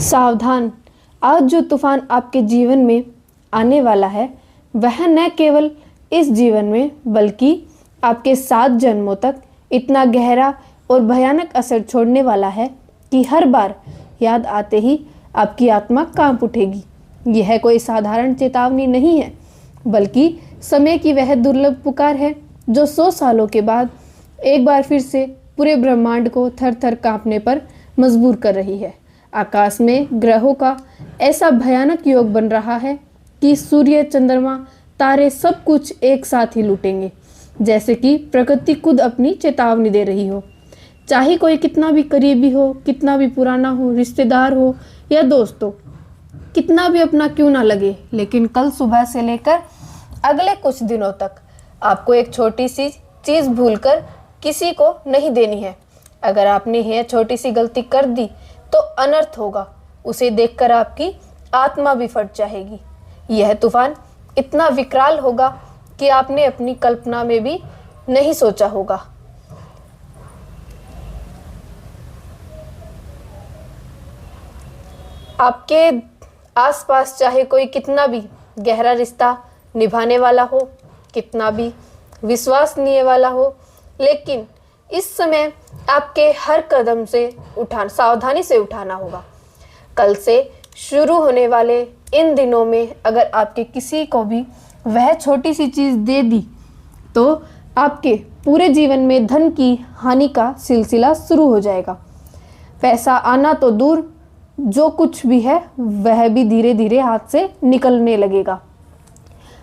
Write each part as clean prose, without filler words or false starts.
सावधान, आज जो तूफान आपके जीवन में आने वाला है वह न केवल इस जीवन में बल्कि आपके 7 जन्मों तक इतना गहरा और भयानक असर छोड़ने वाला है कि हर बार याद आते ही आपकी आत्मा कांप उठेगी। यह कोई साधारण चेतावनी नहीं है, बल्कि समय की वह दुर्लभ पुकार है जो 100 सालों के बाद एक बार फिर से पूरे ब्रह्मांड को थर थर कांपने पर मजबूर कर रही है। आकाश में ग्रहों का ऐसा भयानक योग बन रहा है कि सूर्य, चंद्रमा, तारे सब कुछ एक साथ ही लूटेंगे, जैसे कि प्रकृति खुद अपनी चेतावनी दे रही हो। चाहे कोई कितना भी करीबी हो, कितना भी पुराना हो, रिश्तेदार हो या दोस्त हो, कितना भी अपना क्यों ना लगे, लेकिन कल सुबह से लेकर अगले कुछ दिनों तक आपको एक छोटी सी चीज़ भूलकर किसी को नहीं देनी है। अगर आपने यह छोटी सी गलती कर दी तो अनर्थ होगा। उसे देखकर आपकी आत्मा भी फट जाएगी। यह तूफान इतना विकराल होगा कि आपने अपनी कल्पना में भी नहीं सोचा होगा। आपके आसपास चाहे कोई कितना भी गहरा रिश्ता निभाने वाला हो, कितना भी विश्वसनीय वाला हो, लेकिन इस समय आपके हर कदम से सावधानी से उठाना होगा। कल से शुरू होने वाले इन दिनों में अगर आपके किसी को भी वह छोटी सी चीज़ दे दी तो आपके पूरे जीवन में धन की हानि का सिलसिला शुरू हो जाएगा। पैसा आना तो दूर, जो कुछ भी है वह भी धीरे धीरे हाथ से निकलने लगेगा।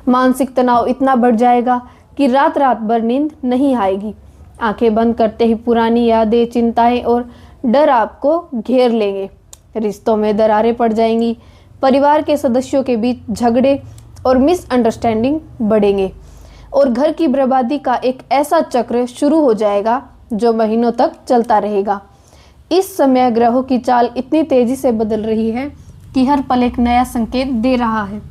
मानसिक तनाव इतना बढ़ जाएगा कि रात रात भर नींद नहीं आएगी। आंखें बंद करते ही पुरानी यादें, चिंताएं और डर आपको घेर लेंगे। रिश्तों में दरारें पड़ जाएंगी। परिवार के सदस्यों के बीच झगड़े और मिसअंडरस्टैंडिंग बढ़ेंगे और घर की बर्बादी का एक ऐसा चक्र शुरू हो जाएगा जो महीनों तक चलता रहेगा। इस समय ग्रहों की चाल इतनी तेजी से बदल रही है कि हर पल एक नया संकेत दे रहा है,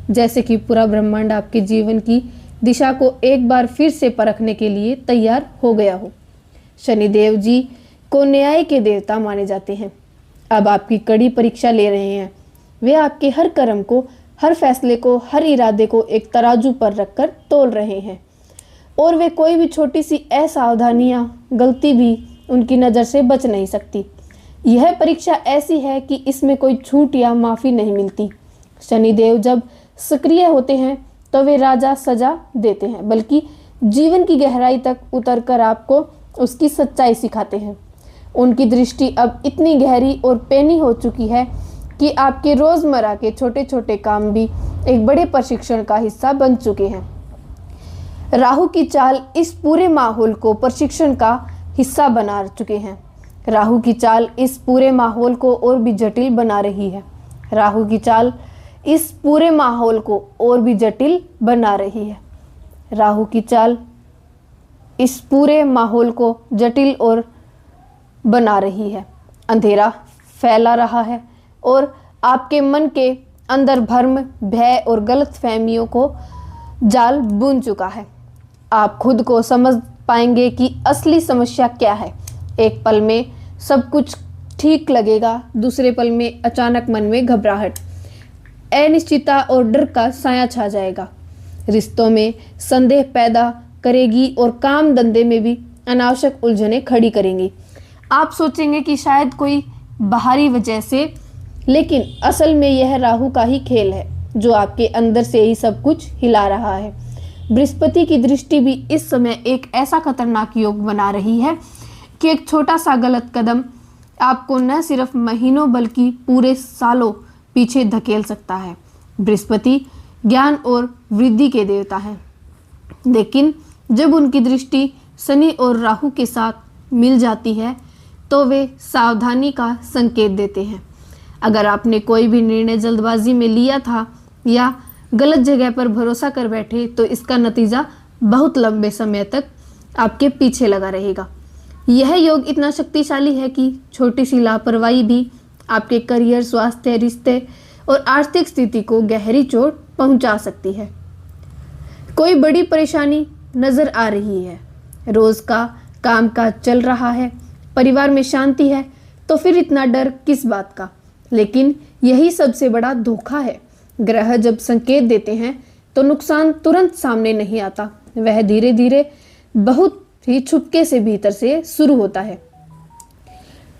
जैसे कि पूरा ब्रह्मांड आपके जीवन की दिशा को एक बार फिर से परखने के लिए तैयार हो गया हो। शनिदेव जी को न्याय के देवता माने जाते हैं। अब आपकी कड़ी परीक्षा ले रहे हैं। वे आपके हर कर्म को, हर फैसले को, हर इरादे को एक तराजू पर रखकर तोल रहे हैं और वे कोई भी छोटी सी असावधानियां, गलती भी उनकी नज़र से बच नहीं सकती। यह परीक्षा ऐसी है कि इसमें कोई छूट या माफ़ी नहीं मिलती। शनिदेव जब सक्रिय होते हैं तो वे राजा सजा देते हैं, बल्कि जीवन की गहराई तक उतरकर आपको उसकी सच्चाई सिखाते हैं। उनकी दृष्टि अब इतनी गहरी और पैनी हो चुकी है कि आपके रोज़मर्रा के छोटे छोटे काम भी एक बड़े प्रशिक्षण का हिस्सा बन चुके हैं। राहु की चाल इस पूरे माहौल को प्रशिक्षण का हिस्सा बना चुके हैं। राहु की चाल इस पूरे माहौल को और भी जटिल बना रही है। राहु की चाल इस पूरे माहौल को और भी जटिल बना रही है। राहु की चाल इस पूरे माहौल को जटिल और बना रही है। अंधेरा फैला रहा है और आपके मन के अंदर भ्रम, भय और गलतफहमियों को जाल बुन चुका है। आप खुद को समझ पाएंगे कि असली समस्या क्या है। एक पल में सब कुछ ठीक लगेगा, दूसरे पल में अचानक मन में घबराहट, अनिश्चितता और डर का साया छा जाएगा। रिश्तों में संदेह पैदा करेगी और काम धंधे में भी अनावश्यक उलझनें खड़ी करेंगी। आप सोचेंगे कि शायद कोई बाहरी वजह से, लेकिन असल में यह राहु का ही खेल है जो आपके अंदर से ही सब कुछ हिला रहा है। बृहस्पति की दृष्टि भी इस समय एक ऐसा खतरनाक योग बना रही है कि एक छोटा सा गलत कदम आपको न सिर्फ महीनों बल्कि पूरे सालों पीछे धकेल सकता है। बृहस्पति ज्ञान और वृद्धि के देवता हैं, लेकिन जब उनकी दृष्टि शनि और राहु के साथ मिल जाती है तो वे सावधानी का संकेत देते हैं। अगर आपने कोई भी निर्णय जल्दबाजी में लिया था या गलत जगह पर भरोसा कर बैठे तो इसका नतीजा बहुत लंबे समय तक आपके पीछे लगा रहेगा। यह योग इतना शक्तिशाली है कि छोटी सी लापरवाही भी आपके करियर, स्वास्थ्य, रिश्ते और आर्थिक स्थिति को गहरी चोट पहुंचा सकती है। कोई बड़ी परेशानी नजर आ रही है, रोज का कामकाज चल रहा है, परिवार में शांति है, तो फिर इतना डर किस बात का। लेकिन यही सबसे बड़ा धोखा है। ग्रह जब संकेत देते हैं तो नुकसान तुरंत सामने नहीं आता, वह धीरे धीरे बहुत ही छुपके से भीतर से शुरू होता है।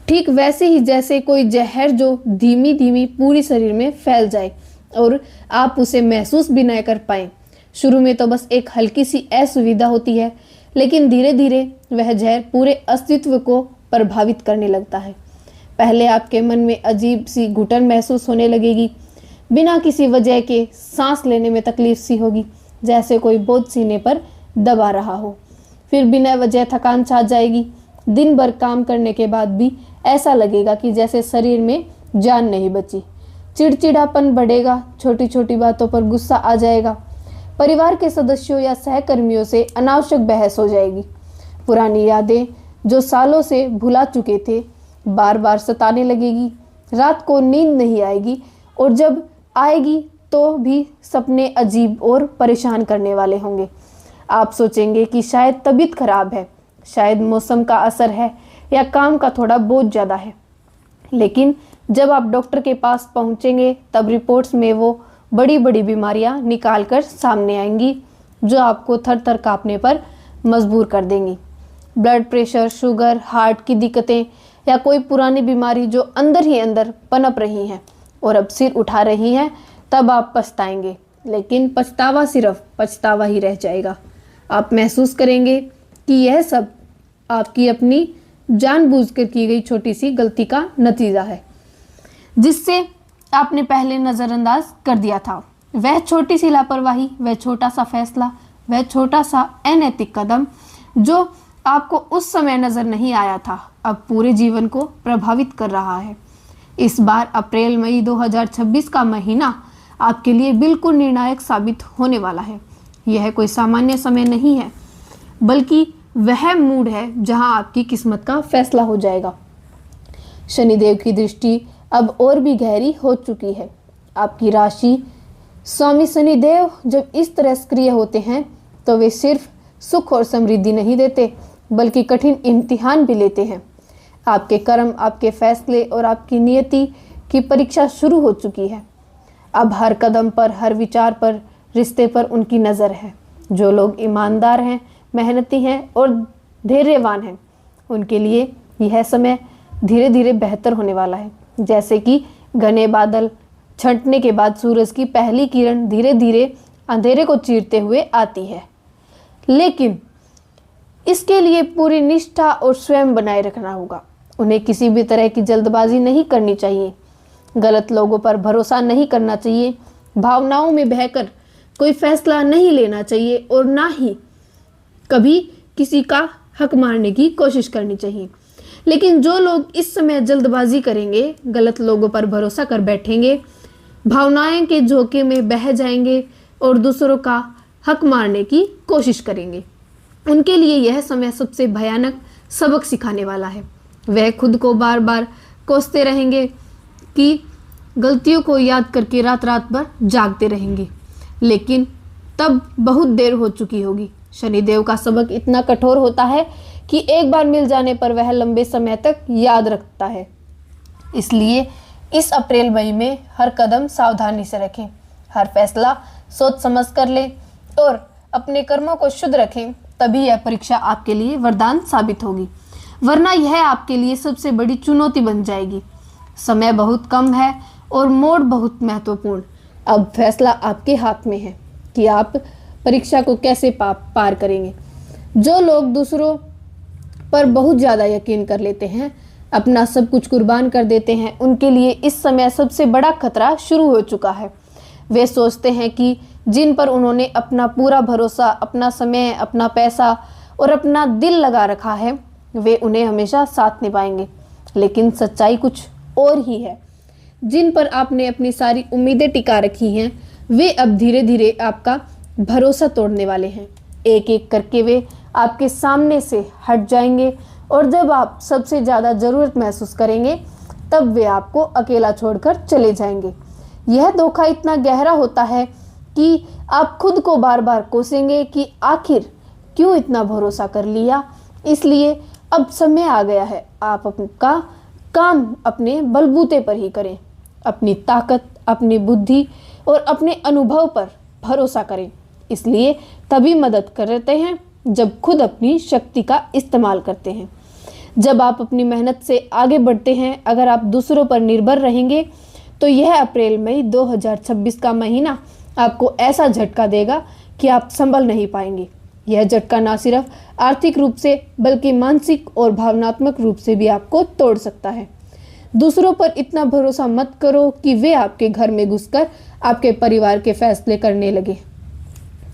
ठीक वैसे ही जैसे कोई जहर जो धीमी धीमी पूरी शरीर में फैल जाए और आप उसे महसूस भी न कर पाए। शुरू में तो बस एक हल्की सी असुविधा होती है, लेकिन धीरे धीरे वह जहर पूरे अस्तित्व को प्रभावित करने लगता है। पहले आपके मन में अजीब सी घुटन महसूस होने लगेगी, बिना किसी वजह के सांस लेने में तकलीफ सी होगी, जैसे कोई बोझ सीने पर दबा रहा हो। फिर बिना वजह थकान छा जाएगी। दिन भर काम करने के बाद भी ऐसा लगेगा कि जैसे शरीर में जान नहीं बची। चिड़चिड़ापन बढ़ेगा, छोटी छोटी बातों पर गुस्सा आ जाएगा। परिवार के सदस्यों या सहकर्मियों से अनावश्यक बहस हो जाएगी। पुरानी यादें जो सालों से भुला चुके थे बार बार सताने लगेगी। रात को नींद नहीं आएगी, और जब आएगी तो भी सपने अजीब और परेशान करने वाले होंगे। आप सोचेंगे कि शायद तबीयत खराब है, शायद मौसम का असर है, या काम का थोड़ा बोझ ज़्यादा है। लेकिन जब आप डॉक्टर के पास पहुंचेंगे तब रिपोर्ट्स में वो बड़ी बड़ी बीमारियां निकाल कर सामने आएंगी जो आपको थर थर कांपने पर मजबूर कर देंगी। ब्लड प्रेशर, शुगर, हार्ट की दिक्कतें या कोई पुरानी बीमारी जो अंदर ही अंदर पनप रही हैं और अब सिर उठा रही हैं, तब आप पछताएंगे। लेकिन पछतावा सिर्फ पछतावा ही रह जाएगा। आप महसूस करेंगे कि यह सब आपकी अपनी जानबूझकर की गई छोटी सी गलती का नतीजा है, जिससे आपने पहले नज़रअंदाज कर दिया था। वह छोटी सी लापरवाही, वह छोटा सा फैसला, वह छोटा सा अनैतिक कदम जो आपको उस समय नज़र नहीं आया था, अब पूरे जीवन को प्रभावित कर रहा है। इस बार अप्रैल मई 2026 का महीना आपके लिए बिल्कुल निर्णायक साबित होने वाला है। यह कोई सामान्य समय नहीं है, बल्कि वह मूड है जहां आपकी किस्मत का फैसला हो जाएगा। शनिदेव की दृष्टि अब और भी गहरी हो चुकी है। आपकी राशि स्वामी शनिदेव जब इस तरह सक्रिय होते हैं तो वे सिर्फ सुख और समृद्धि नहीं देते, बल्कि कठिन इम्तिहान भी लेते हैं। आपके कर्म, आपके फैसले और आपकी नियति की परीक्षा शुरू हो चुकी है। अब हर कदम पर, हर विचार पर, रिश्ते पर उनकी नज़र है। जो लोग ईमानदार हैं, मेहनती हैं और धैर्यवान हैं, उनके लिए यह समय धीरे धीरे बेहतर होने वाला है। जैसे कि घने बादल छंटने के बाद सूरज की पहली किरण धीरे धीरे अंधेरे को चीरते हुए आती है। लेकिन इसके लिए पूरी निष्ठा और स्वयं बनाए रखना होगा। उन्हें किसी भी तरह की जल्दबाजी नहीं करनी चाहिए, गलत लोगों पर भरोसा नहीं करना चाहिए, भावनाओं में बहकर कोई फैसला नहीं लेना चाहिए और ना ही कभी किसी का हक मारने की कोशिश करनी चाहिए। लेकिन जो लोग इस समय जल्दबाजी करेंगे, गलत लोगों पर भरोसा कर बैठेंगे, भावनाएं के झोंके में बह जाएंगे और दूसरों का हक मारने की कोशिश करेंगे, उनके लिए यह समय सबसे भयानक सबक सिखाने वाला है। वह खुद को बार बार कोसते रहेंगे कि गलतियों को याद करके रात रात भर जागते रहेंगे, लेकिन तब बहुत देर हो चुकी होगी। शनिदेव का सबक इतना कठोर होता है कि एक बार मिल जाने पर वह लंबे समय तक याद रखता है। इसलिए इस अप्रैल मई में हर कदम सावधानी से रखें, हर फैसला सोच समझ कर लें और अपने कर्मों को शुद्ध रखें, तभी यह परीक्षा आपके लिए वरदान साबित होगी। वरना यह आपके लिए सबसे बड़ी चुनौती बन जाएगी। समय बहुत कम है और मोड़ बहुत महत्वपूर्ण। अब फैसला आपके हाथ में है कि आप परीक्षा को कैसे पार करेंगे। जो लोग दूसरों पर बहुत ज़्यादा यकीन कर लेते हैं, अपना सब कुछ कुर्बान कर देते हैं, उनके लिए इस समय सबसे बड़ा खतरा शुरू हो चुका है। वे सोचते हैं कि जिन पर उन्होंने अपना पूरा भरोसा, अपना समय, अपना पैसा और अपना दिल लगा रखा है, वे उन्हें हमेशा साथ निभाएंगे। लेकिन सच्चाई कुछ और ही है। जिन पर आपने अपनी सारी उम्मीदें टिका रखी हैं, वे अब धीरे धीरे आपका भरोसा तोड़ने वाले हैं। एक एक करके वे आपके सामने से हट जाएंगे और जब आप सबसे ज़्यादा ज़रूरत महसूस करेंगे, तब वे आपको अकेला छोड़कर चले जाएंगे। यह धोखा इतना गहरा होता है कि आप खुद को बार बार कोसेंगे कि आखिर क्यों इतना भरोसा कर लिया। इसलिए अब समय आ गया है, आप आपका काम अपने बलबूते पर ही करें। अपनी ताकत, अपनी बुद्धि और अपने अनुभव पर भरोसा करें। इसलिए तभी मदद करते हैं जब खुद अपनी शक्ति का इस्तेमाल करते हैं। जब आप अपनी मेहनत से आगे बढ़ते हैं, अगर आप दूसरों पर निर्भर रहेंगे तो यह अप्रैल मई 2026 का महीना आपको ऐसा झटका देगा कि आप संभल नहीं पाएंगे। यह झटका न सिर्फ आर्थिक रूप से बल्कि मानसिक और भावनात्मक रूप से भी आपको तोड़ सकता है। दूसरों पर इतना भरोसा मत करो कि वे आपके घर में घुसकर आपके परिवार के फैसले करने लगे।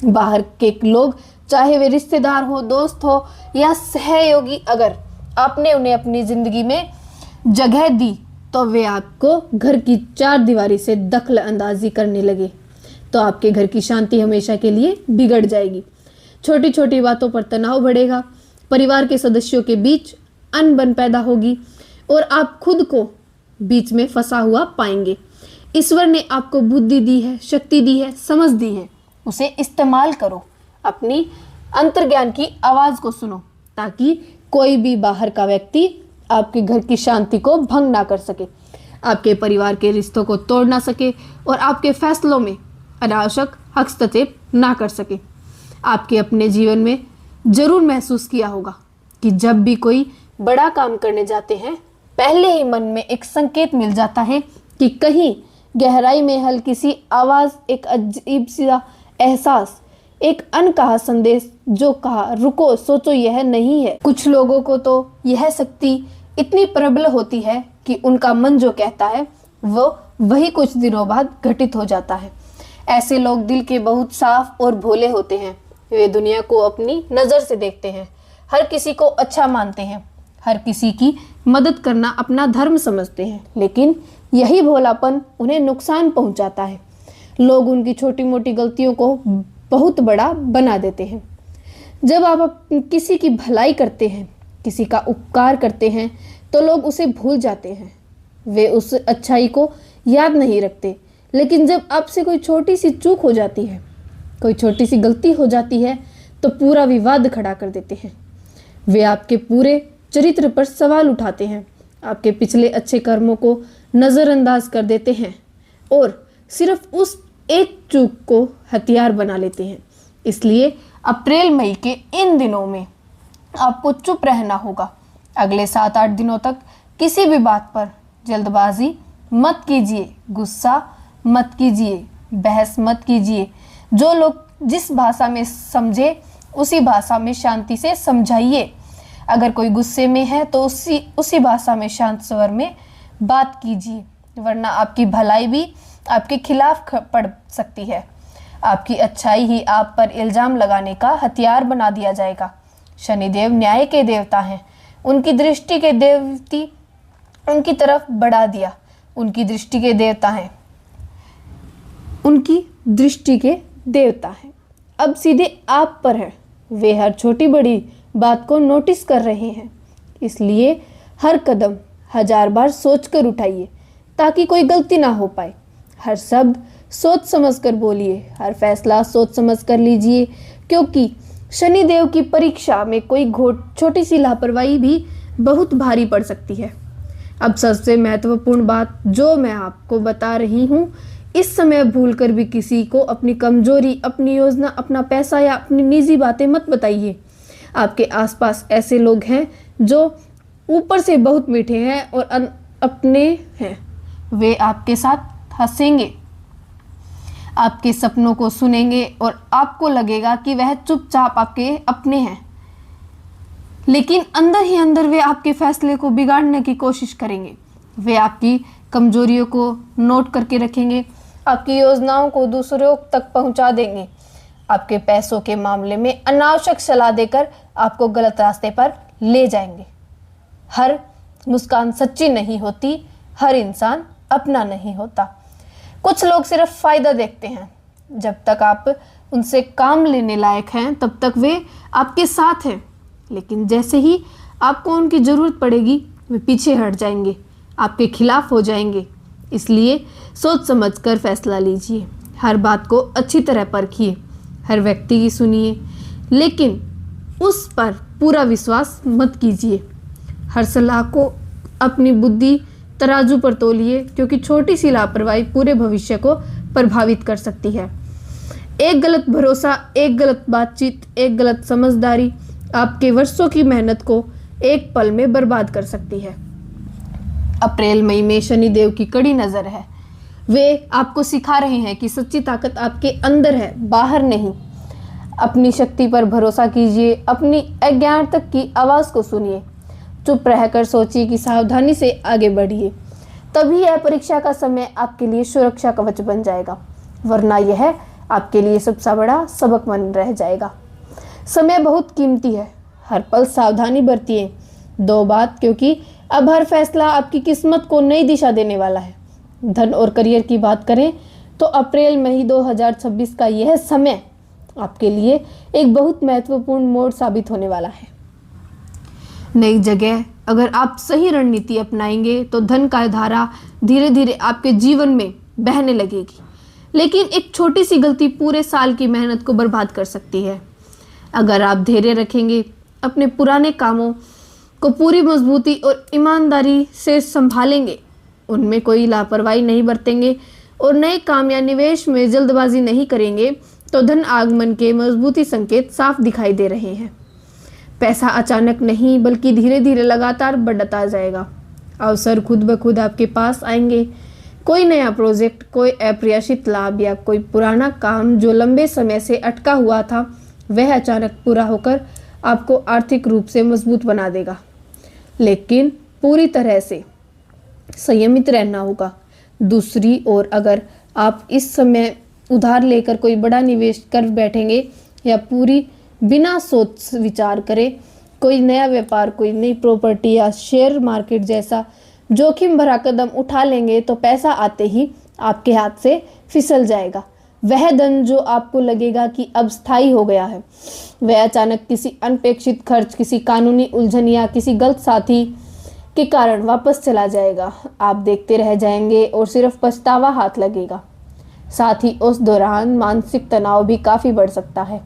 बाहर के लोग, चाहे वे रिश्तेदार हो, दोस्त हो या सहयोगी, अगर आपने उन्हें अपनी जिंदगी में जगह दी तो वे आपको घर की चार दीवारी से दखल अंदाजी करने लगे तो आपके घर की शांति हमेशा के लिए बिगड़ जाएगी। छोटी छोटी बातों पर तनाव बढ़ेगा, परिवार के सदस्यों के बीच अनबन पैदा होगी और आप खुद को बीच में फंसा हुआ पाएंगे। ईश्वर ने आपको बुद्धि दी है, शक्ति दी है, समझ दी है, उसे इस्तेमाल करो। अपनी अंतर्ज्ञान की आवाज़ को सुनो ताकि कोई भी बाहर का व्यक्ति आपके घर की शांति को भंग ना कर सके, आपके परिवार के रिश्तों को तोड़ ना सके और आपके फैसलों में अनावश्यक हस्तक्षेप ना कर सके। आपके अपने जीवन में जरूर महसूस किया होगा कि जब भी कोई बड़ा काम करने जाते हैं, पहले ही मन में एक संकेत मिल जाता है कि कहीं गहराई में हल्की सी आवाज़, एक अजीब सा एहसास, एक अनकहा संदेश जो कहा रुको, सोचो, यह नहीं है। कुछ लोगों को तो यह शक्ति इतनी प्रबल होती है कि उनका मन जो कहता है वो वही कुछ दिनों बाद घटित हो जाता है। ऐसे लोग दिल के बहुत साफ और भोले होते हैं। वे दुनिया को अपनी नज़र से देखते हैं, हर किसी को अच्छा मानते हैं, हर किसी की मदद करना अपना धर्म समझते हैं, लेकिन यही भोलापन उन्हें नुकसान पहुंचाता है। लोग उनकी छोटी मोटी गलतियों को बहुत बड़ा बना देते हैं। जब आप किसी की भलाई करते हैं, किसी का उपकार करते हैं, तो लोग उसे भूल जाते हैं, वे उस अच्छाई को याद नहीं रखते। लेकिन जब आपसे कोई छोटी सी चूक हो जाती है, कोई छोटी सी गलती हो जाती है, तो पूरा विवाद खड़ा कर देते हैं। वे आपके पूरे चरित्र पर सवाल उठाते हैं, आपके पिछले अच्छे कर्मों को नज़रअंदाज कर देते हैं और सिर्फ उस एक चूक को हथियार बना लेते हैं। इसलिए अप्रैल मई के इन दिनों में आपको चुप रहना होगा। अगले 7-8 दिनों तक किसी भी बात पर जल्दबाजी मत कीजिए, गुस्सा मत कीजिए, बहस मत कीजिए। जो लोग जिस भाषा में समझे उसी भाषा में शांति से समझाइए। अगर कोई गुस्से में है तो उसी भाषा में शांत स्वर में बात कीजिए, वरना आपकी भलाई भी आपके खिलाफ पड़ सकती है। आपकी अच्छाई ही आप पर इल्ज़ाम लगाने का हथियार बना दिया जाएगा। शनिदेव न्याय के देवता हैं, उनकी दृष्टि के देवती उनकी तरफ बढ़ा दिया, उनकी दृष्टि के देवता हैं, उनकी दृष्टि के देवता हैं। अब सीधे आप पर है। वे हर छोटी बड़ी बात को नोटिस कर रहे हैं, इसलिए हर कदम 1000 बार सोच कर उठाइए ताकि कोई गलती ना हो पाए। हर शब्द सोच समझ कर बोलिए, हर फैसला सोच समझ कर लीजिए, क्योंकि शनिदेव की परीक्षा में कोई छोटी सी लापरवाही भी बहुत भारी पड़ सकती है। अब सबसे महत्वपूर्ण बात जो मैं आपको बता रही हूँ, इस समय भूलकर भी किसी को अपनी कमजोरी, अपनी योजना, अपना पैसा या अपनी निजी बातें मत बताइए। आपके आसपास ऐसे लोग हैं जो ऊपर से बहुत मीठे हैं और अपने हैं। वे आपके साथ हंसेंगे, आपके सपनों को सुनेंगे और आपको लगेगा कि वह चुपचाप आपके अपने हैं, लेकिन अंदर ही अंदर वे आपके फैसले को बिगाड़ने की कोशिश करेंगे। वे आपकी कमजोरियों को नोट करके रखेंगे, आपकी योजनाओं को दूसरों तक पहुंचा देंगे, आपके पैसों के मामले में अनावश्यक सलाह देकर आपको गलत रास्ते पर ले जाएंगे। हर मुस्कान सच्ची नहीं होती, हर इंसान अपना नहीं होता। कुछ लोग सिर्फ फ़ायदा देखते हैं। जब तक आप उनसे काम लेने लायक हैं तब तक वे आपके साथ हैं, लेकिन जैसे ही आपको उनकी ज़रूरत पड़ेगी वे पीछे हट जाएंगे, आपके खिलाफ हो जाएंगे। इसलिए सोच समझकर फैसला लीजिए, हर बात को अच्छी तरह परखिए, हर व्यक्ति की सुनिए, लेकिन उस पर पूरा विश्वास मत कीजिए। हर सलाह को अपनी बुद्धि तराजू पर तोलिए, क्योंकि छोटी सी लापरवाही पूरे भविष्य को प्रभावित कर सकती है। एक गलत भरोसा, एक गलत बातचीत, एक गलत समझदारी आपके वर्षों की मेहनत को एक पल में बर्बाद कर सकती है। अप्रैल मई में शनिदेव की कड़ी नजर है। वे आपको सिखा रहे हैं कि सच्ची ताकत आपके अंदर है, बाहर नहीं। अपनी शक्ति पर भरोसा कीजिए, अपनी अज्ञान तक की आवाज़ को सुनिए, चुप रहकर सोचिए कि सावधानी से आगे बढ़िए। तभी यह परीक्षा का समय आपके लिए सुरक्षा कवच बन जाएगा, वरना यह आपके लिए सबसे बड़ा सबक बन रह जाएगा। समय बहुत कीमती है, हर पल सावधानी बरतिए। दो बात, क्योंकि अब हर फैसला आपकी किस्मत को नई दिशा देने वाला है। धन और करियर की बात करें तो अप्रैल मई 2026 का यह समय आपके लिए एक बहुत महत्वपूर्ण मोड़ साबित होने वाला है। नई जगह अगर आप सही रणनीति अपनाएंगे तो धन का धारा धीरे धीरे आपके जीवन में बहने लगेगी, लेकिन एक छोटी सी गलती पूरे साल की मेहनत को बर्बाद कर सकती है। अगर आप धैर्य रखेंगे, अपने पुराने कामों को पूरी मजबूती और ईमानदारी से संभालेंगे, उनमें कोई लापरवाही नहीं बरतेंगे और नए काम या निवेश में जल्दबाजी नहीं करेंगे, तो धन आगमन के मजबूती संकेत साफ दिखाई दे रहे हैं। पैसा अचानक नहीं बल्कि धीरे धीरे लगातार बढ़ता जाएगा। अवसर खुद ब खुद आपके पास आएंगे। कोई नया प्रोजेक्ट, कोई अप्रत्याशित लाभ या कोई पुराना काम जो लंबे समय से अटका हुआ था, वह अचानक पूरा होकर आपको आर्थिक रूप से मजबूत बना देगा। लेकिन पूरी तरह से संयमित रहना होगा। दूसरी ओर अगर आप इस समय उधार लेकर कोई बड़ा निवेश कर बैठेंगे या पूरी बिना सोच विचार करे कोई नया व्यापार, कोई नई प्रॉपर्टी या शेयर मार्केट जैसा जोखिम भरा कदम उठा लेंगे, तो पैसा आते ही आपके हाथ से फिसल जाएगा। वह धन जो आपको लगेगा कि अब स्थायी हो गया है, वह अचानक किसी अनपेक्षित खर्च, किसी कानूनी उलझन या किसी गलत साथी के कारण वापस चला जाएगा। आप देखते रह जाएंगे और सिर्फ पछतावा हाथ लगेगा। साथ ही उस दौरान मानसिक तनाव भी काफ़ी बढ़ सकता है।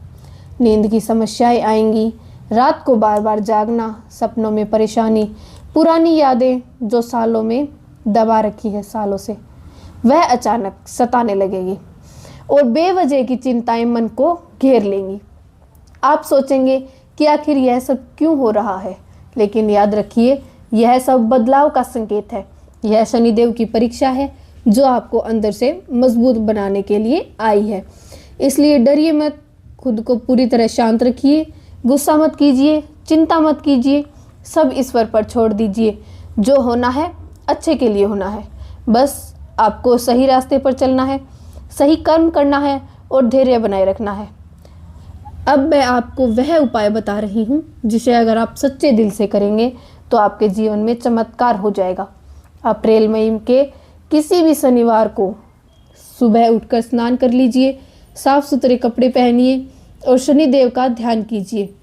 नींद की समस्याएं आएंगी, रात को बार बार जागना, सपनों में परेशानी, पुरानी यादें जो सालों में दबा रखी है सालों से, वह अचानक सताने लगेगी और बेवजह की चिंताएं मन को घेर लेंगी। आप सोचेंगे कि आखिर यह सब क्यों हो रहा है, लेकिन याद रखिए यह सब बदलाव का संकेत है। यह शनिदेव की परीक्षा है जो आपको अंदर से मजबूत बनाने के लिए आई है। इसलिए डरिए मत, खुद को पूरी तरह शांत रखिए, गुस्सा मत कीजिए, चिंता मत कीजिए, सब ईश्वर पर छोड़ दीजिए। जो होना है अच्छे के लिए होना है, बस आपको सही रास्ते पर चलना है, सही कर्म करना है और धैर्य बनाए रखना है। अब मैं आपको वह उपाय बता रही हूँ जिसे अगर आप सच्चे दिल से करेंगे तो आपके जीवन में चमत्कार हो जाएगा। अप्रैल मई के किसी भी शनिवार को सुबह उठकर स्नान कर लीजिए, साफ सुथरे कपड़े पहनिए और शनिदेव का ध्यान कीजिए।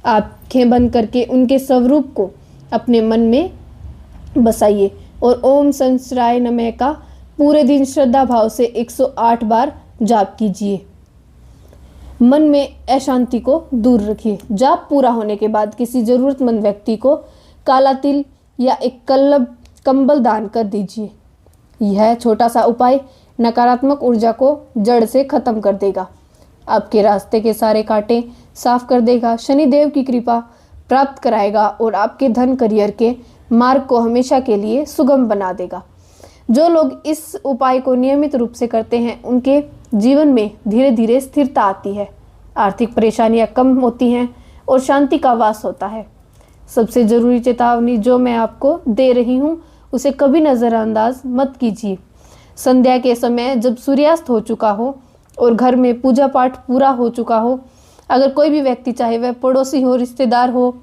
आँखें बंद करके उनके स्वरूप को अपने मन में बसाइए और ओम संसराय नमः का पूरे दिन श्रद्धा भाव से 108 बार जाप कीजिए। मन में अशांति को दूर रखिए। जाप पूरा होने के बाद किसी जरूरतमंद व्यक्ति को काला तिल या एक कंबल दान कर दीजिए। यह छोटा सा उपाय नकारात्मक ऊर्जा को जड़ से खत्म कर देगा, आपके रास्ते के सारे कांटे साफ कर देगा, शनिदेव की कृपा प्राप्त कराएगा और आपके धन करियर के मार्ग को हमेशा के लिए सुगम बना देगा। जो लोग इस उपाय को नियमित रूप से करते हैं उनके जीवन में धीरे धीरे स्थिरता आती है, आर्थिक परेशानियां कम होती हैं और शांति का वास होता है। सबसे ज़रूरी चेतावनी जो मैं आपको दे रही हूँ उसे कभी नज़रअंदाज मत कीजिए। संध्या के समय जब सूर्यास्त हो चुका हो और घर में पूजा पाठ पूरा हो चुका हो, अगर कोई भी व्यक्ति, चाहे वह पड़ोसी हो, रिश्तेदार हो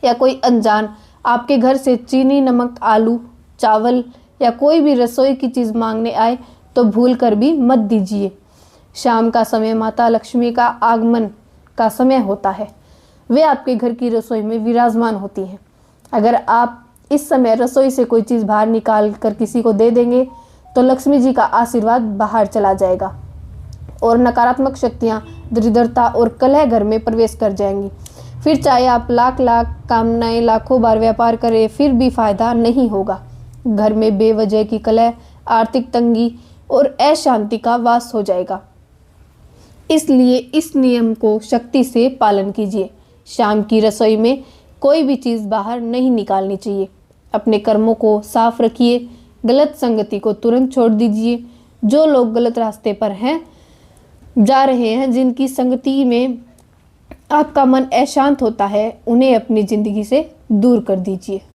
या कोई अनजान, आपके घर से चीनी, नमक, आलू, चावल या कोई भी रसोई की चीज़ मांगने आए तो भूल कर भी मत दीजिए। शाम का समय माता लक्ष्मी का आगमन का समय होता है, वे आपके घर की रसोई में विराजमान होती हैं। अगर आप इस समय रसोई से कोई चीज़ बाहर निकाल कर किसी को दे देंगे तो लक्ष्मी जी का आशीर्वाद बाहर चला जाएगा और नकारात्मक शक्तियाँ, दरिद्रता और कलह घर में प्रवेश कर जाएंगी। फिर चाहे आप लाख लाख कामनाएं लाखों बार व्यापार करें, फिर भी फायदा नहीं होगा। घर में बेवजह की कलह, आर्थिक तंगी और अशांति का वास हो जाएगा। इसलिए इस नियम को सख्ती से पालन कीजिए। शाम की रसोई में कोई भी चीज़ बाहर नहीं निकालनी चाहिए। अपने कर्मों को साफ रखिए, गलत संगति को तुरंत छोड़ दीजिए। जो लोग गलत रास्ते पर जा रहे हैं, जिनकी संगति में आपका मन अशांत होता है, उन्हें अपनी ज़िंदगी से दूर कर दीजिए।